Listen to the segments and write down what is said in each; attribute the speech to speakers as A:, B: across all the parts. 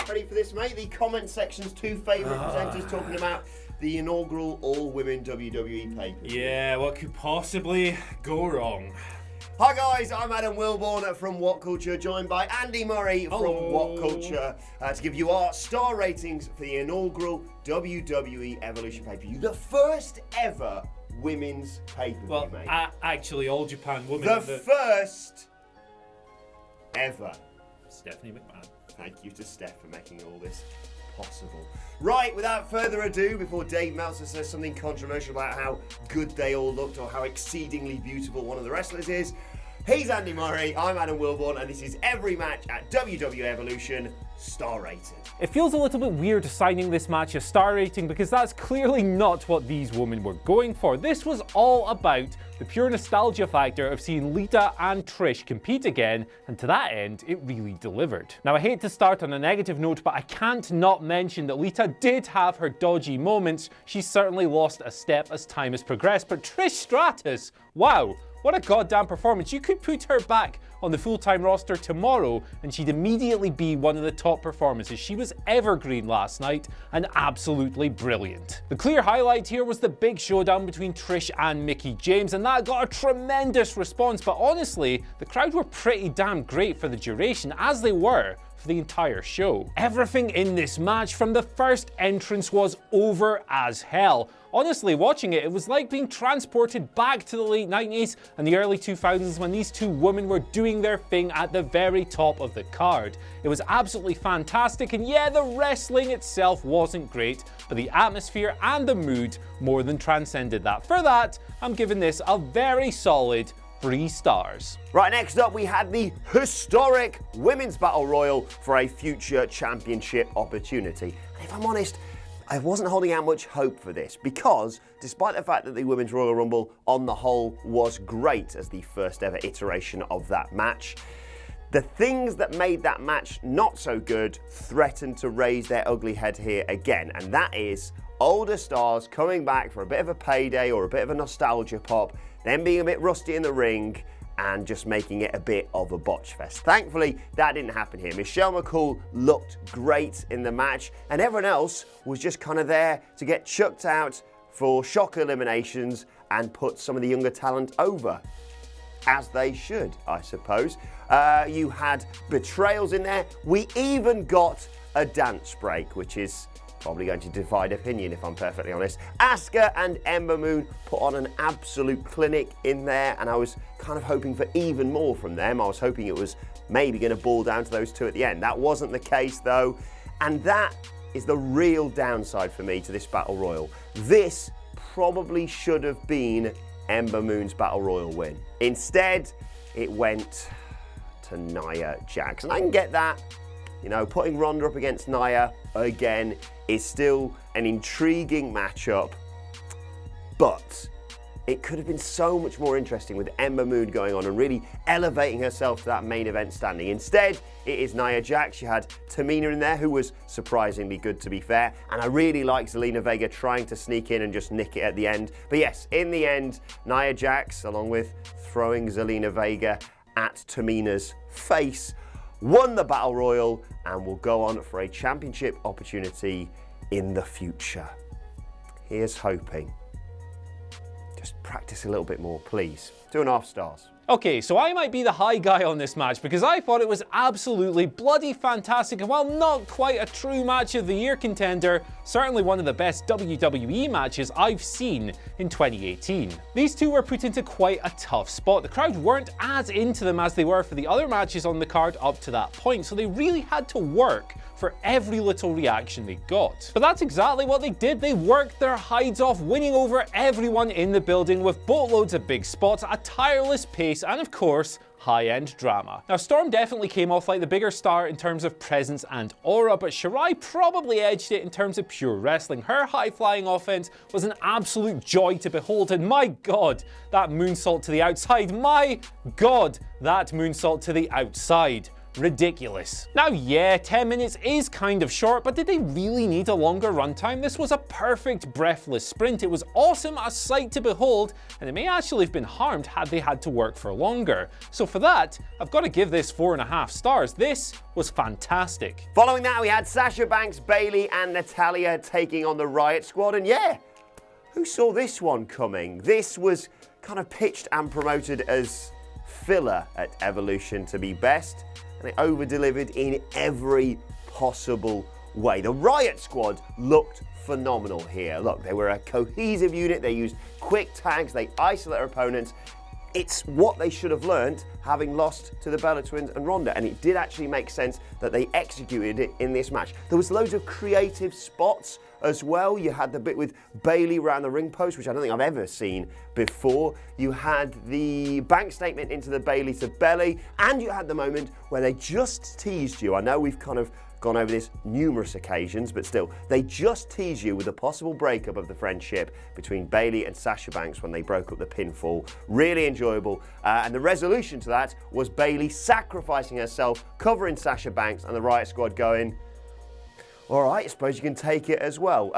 A: Ready for this, mate? The comment section's two favourite presenters talking about the inaugural all-women WWE pay-per-view.
B: Yeah, what could possibly go wrong?
A: Hi guys, I'm Adam Wilborn from WhatCulture, joined by Andy Murray from WhatCulture to give you our star ratings for the inaugural WWE Evolution pay-per-view, the first ever women's pay-per-view, mate.
B: Actually, All Japan Women.
A: The first ever.
B: Stephanie McMahon.
A: Thank you to Steph for making all this possible. Right, without further ado, before Dave Meltzer says something controversial about how good they all looked or how exceedingly beautiful one of the wrestlers is, he's Andy Murray, I'm Adam Wilborn, and this is every match at WWE Evolution, star rated.
C: It feels a little bit weird assigning this match a star rating because that's clearly not what these women were going for. This was all about the pure nostalgia factor of seeing Lita and Trish compete again, and to that end, it really delivered. Now, I hate to start on a negative note, but I can't not mention that Lita did have her dodgy moments. She's certainly lost a step as time has progressed, but Trish Stratus, wow, what a goddamn performance. You could put her back on the full-time roster tomorrow and she'd immediately be one of the top performances. She was evergreen last night and absolutely brilliant. The clear highlight here was the big showdown between Trish and Mickie James, and that got a tremendous response, but honestly, the crowd were pretty damn great for the duration, as they were for the entire show. Everything in this match from the first entrance was over as hell. Honestly, watching it, it was like being transported back to the late 90s and the early 2000s when these two women were doing their thing at the very top of the card. It was absolutely fantastic, and yeah, the wrestling itself wasn't great, but the atmosphere and the mood more than transcended that. For that, I'm giving this a very solid 3 stars.
A: Right, next up we had the historic Women's Battle Royal for a future championship opportunity. And if I'm honest, I wasn't holding out much hope for this because despite the fact that the Women's Royal Rumble on the whole was great as the first ever iteration of that match, the things that made that match not so good threatened to raise their ugly head here again, and that is older stars coming back for a bit of a payday or a bit of a nostalgia pop, then being a bit rusty in the ring and just making it a bit of a botch fest. Thankfully, that didn't happen here. Michelle McCool looked great in the match, and everyone else was just kind of there to get chucked out for shock eliminations and put some of the younger talent over. As they should, I suppose. You had betrayals in there. We even got a dance break, which is probably going to divide opinion if I'm perfectly honest. Asuka and Ember Moon put on an absolute clinic in there, and I was kind of hoping for even more from them. I was hoping it was maybe going to boil down to those two at the end. That wasn't the case though, and that is the real downside for me to this Battle Royal. This probably should have been Ember Moon's Battle Royal win. Instead, it went to Nia Jax, and I can get that. You know, putting Ronda up against Nia again is still an intriguing matchup, but it could have been so much more interesting with Ember Moon going on and really elevating herself to that main event standing. Instead, it is Nia Jax. You had Tamina in there, who was surprisingly good, to be fair, and I really like Zelina Vega trying to sneak in and just nick it at the end. But yes, in the end, Nia Jax, along with throwing Zelina Vega at Tamina's face, won the Battle Royal and will go on for a championship opportunity in the future. Here's hoping. Just practice a little bit more, please. 2.5 stars.
C: Okay, so I might be the high guy on this match because I thought it was absolutely bloody fantastic, and while not quite a true match of the year contender, certainly one of the best WWE matches I've seen in 2018. These two were put into quite a tough spot. The crowd weren't as into them as they were for the other matches on the card up to that point, so they really had to work for every little reaction they got. But that's exactly what they did. They worked their hides off, winning over everyone in the building with boatloads of big spots, a tireless pace, and of course, high-end drama. Now, Storm definitely came off like the bigger star in terms of presence and aura, but Shirai probably edged it in terms of pure wrestling. Her high-flying offense was an absolute joy to behold, and my god, that moonsault to the outside, my god, that moonsault to the outside. ridiculous. Now yeah, 10 minutes is kind of short, but did they really need a longer runtime? This was a perfect breathless sprint. It was awesome, a sight to behold, and it may actually have been harmed had they had to work for longer. So for that, I've got to give this 4.5 stars. This was fantastic.
A: Following that, we had Sasha Banks, Bayley, and NATALYA taking on the RIOTT squad, and yeah, who saw this one coming? This was kind of pitched and promoted as filler at Evolution to be best, and it over-delivered in every possible way. The RIOTT squad looked phenomenal here. Look, they were a cohesive unit, they used quick tags, they isolate their opponents. It's what they should have learned having lost to the Bella Twins and Ronda, and it did actually make sense that they executed it in this match. There was loads of creative spots as well. You had the bit with Bayley around the ring post, which I don't think I've ever seen before. You had the bank statement into the Bayley to belly, and you had the moment where they just teased you. I know we've kind of gone over this numerous occasions, but still, they just tease you with a possible breakup of the friendship between Bayley and Sasha Banks when they broke up the pinfall. Really enjoyable. And the resolution to that was Bayley sacrificing herself, covering Sasha Banks, and the RIOTT squad going, all right, I suppose you can take it as well.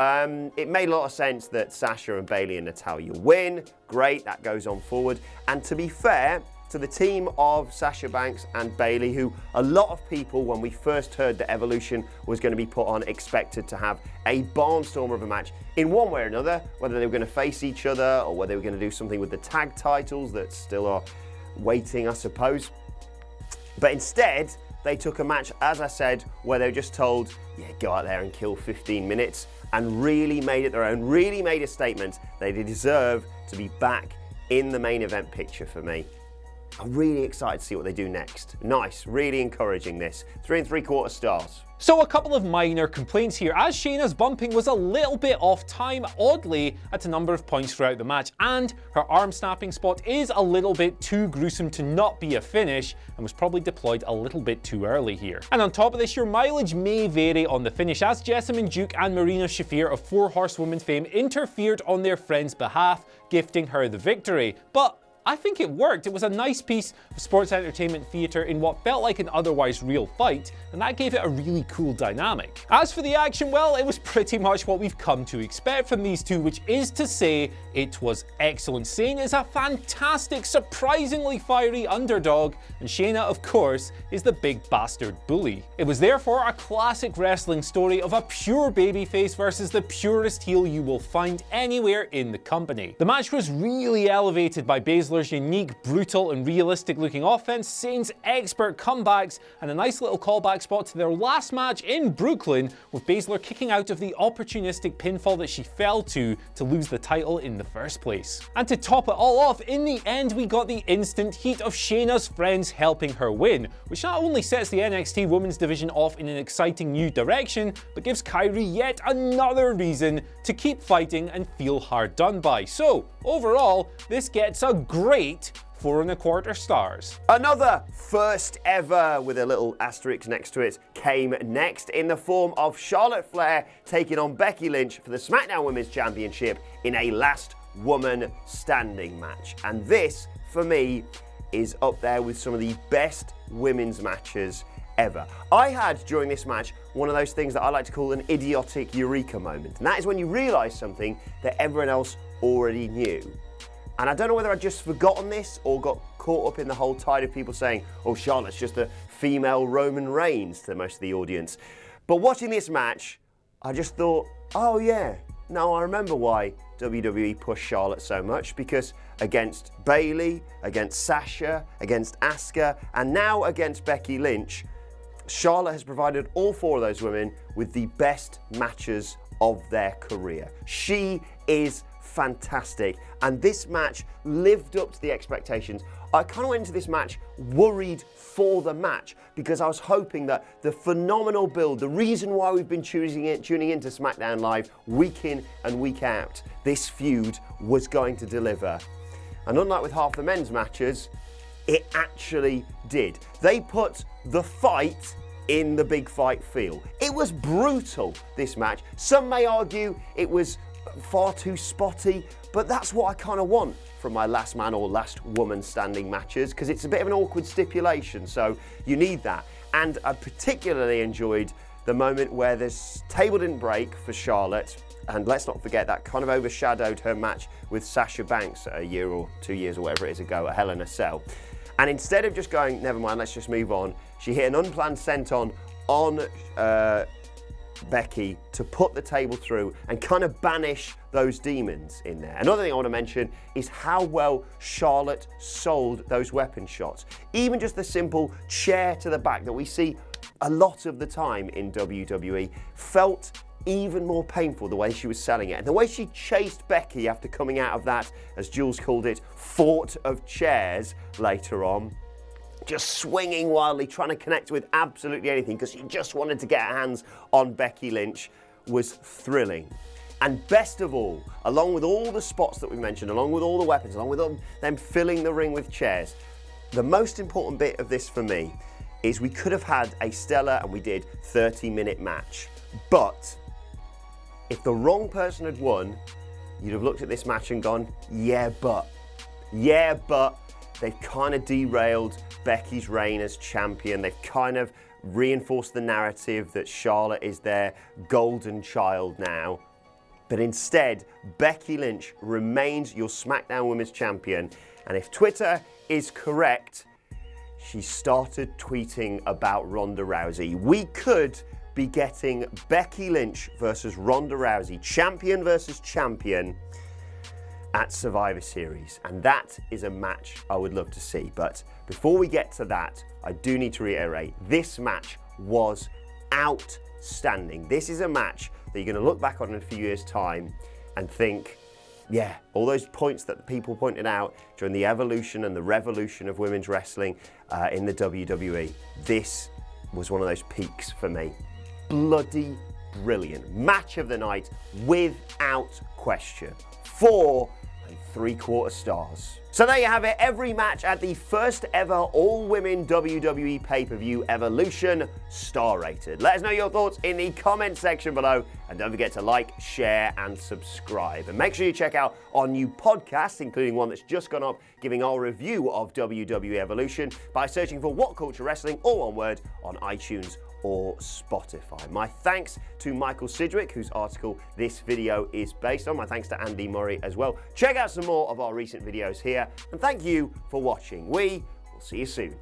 A: It made a lot of sense that Sasha and Bayley and NATALYA win. Great, that goes on forward. And to be fair to the team of Sasha Banks and Bayley, who a lot of people, when we first heard that Evolution was going to be put on, expected to have a barnstormer of a match in one way or another, whether they were going to face each other or whether they were going to do something with the tag titles that still are waiting, I suppose. But instead, they took a match, as I said, where they were just told, yeah, go out there and kill 15 minutes, and really made it their own, really made a statement. They deserve to be back in the main event picture for me. I'm really excited to see what they do next. Nice, really encouraging this. 3 3/4 stars.
C: So a couple of minor complaints here, as Shayna's bumping was a little bit off time, oddly, at a number of points throughout the match, and her arm snapping spot is a little bit too gruesome to not be a finish, and was probably deployed a little bit too early here. And on top of this, your mileage may vary on the finish, as Jessamine Duke and Marina Shafir of 4 Horsewomen fame interfered on their friend's behalf, gifting her the victory. But I think it worked. It was a nice piece of sports entertainment theatre in what felt like an otherwise real fight, and that gave it a really cool dynamic. As for the action, well, it was pretty much what we've come to expect from these two, which is to say, it was excellent. Sane is a fantastic, surprisingly fiery underdog, and Shayna, of course, is the big bastard bully. It was therefore a classic wrestling story of a pure babyface versus the purest heel you will find anywhere in the company. The match was really elevated by Baszler's unique, brutal and realistic looking offense, Sane's expert comebacks, and a nice little callback spot to their last match in Brooklyn, with Baszler kicking out of the opportunistic pinfall that she fell to lose the title in the first place. And to top it all off, in the end we got the instant heat of Shayna's friends helping her win, which not only sets the NXT Women's Division off in an exciting new direction, but gives Kairi yet another reason to keep fighting and feel hard done by. So overall, this gets a great 4 1/4 stars.
A: Another first ever, with a little asterisk next to it, came next in the form of Charlotte Flair taking on Becky Lynch for the SmackDown Women's Championship in a last woman standing match. And this, for me, is up there with some of the best women's matches ever. I had, during this match, one of those things that I like to call an idiotic eureka moment. And that is when you realise something that everyone else already knew. And I don't know whether I'd just forgotten this or got caught up in the whole tide of people saying, oh, Charlotte's just a female Roman Reigns to most of the audience. But watching this match, I just thought, oh yeah, now I remember why WWE pushed Charlotte so much, because against Bayley, against Sasha, against Asuka, and now against Becky Lynch, Charlotte has provided all 4 of those women with the best matches of their career. She is fantastic, and this match lived up to the expectations. I kind of went into this match worried for the match, because I was hoping that the phenomenal build, the reason why we've been tuning into SmackDown Live week in and week out, this feud was going to deliver. And unlike with half the men's matches, it actually did. They put the fight in the big fight feel. It was brutal, this match. Some may argue it was far too spotty, But that's what I kind of want from my last man or last woman standing matches, because it's a bit of an awkward stipulation, so you need that. And I particularly enjoyed the moment where this table didn't break for Charlotte, and let's not forget that kind of overshadowed her match with Sasha Banks a year or 2 years or whatever it is ago at Hell in a Cell. And instead of just going, never mind, let's just move on, she hit an unplanned senton on Becky to put the table through and kind of banish those demons in there. Another thing I want to mention is how well Charlotte sold those weapon shots. Even just the simple chair to the back that we see a lot of the time in WWE felt even more painful the way she was selling it. And the way she chased Becky after coming out of that, as Jules called it, fort of chairs later on, just swinging wildly, trying to connect with absolutely anything because she just wanted to get her hands on Becky Lynch, was thrilling. And best of all, along with all the spots that we mentioned, along with all the weapons, along with them filling the ring with chairs, the most important bit of this for me is we could have had a stellar, and we did, 30-minute match. But if the wrong person had won, you'd have looked at this match and gone, yeah, but they've kind of derailed Becky's reign as champion. They've kind of reinforced the narrative that Charlotte is their golden child now. But instead, Becky Lynch remains your SmackDown Women's Champion. And if Twitter is correct, she started tweeting about Ronda Rousey. We could be getting Becky Lynch versus Ronda Rousey, champion versus champion, at Survivor Series, and that is a match I would love to see. But before we get to that, I do need to reiterate, this match was outstanding. This is a match that you're going to look back on in a few years' time and think, yeah, all those points that people pointed out during the evolution and the revolution of women's wrestling in the WWE, this was one of those peaks for me. Bloody brilliant. Match of the night without question. 4 3/4 stars. So there you have it, every match at the first ever all-women WWE pay-per-view Evolution, star rated. Let us know your thoughts in the comment section below, and don't forget to like, share, and subscribe. And make sure you check out our new podcast, including one that's just gone up, giving our review of WWE Evolution by searching for What Culture Wrestling, all one word, on iTunes or Spotify. My thanks to Michael Sidgwick, whose article this video is based on. My thanks to Andy Murray as well. Check out some more of our recent videos here, and thank you for watching. We will see you soon.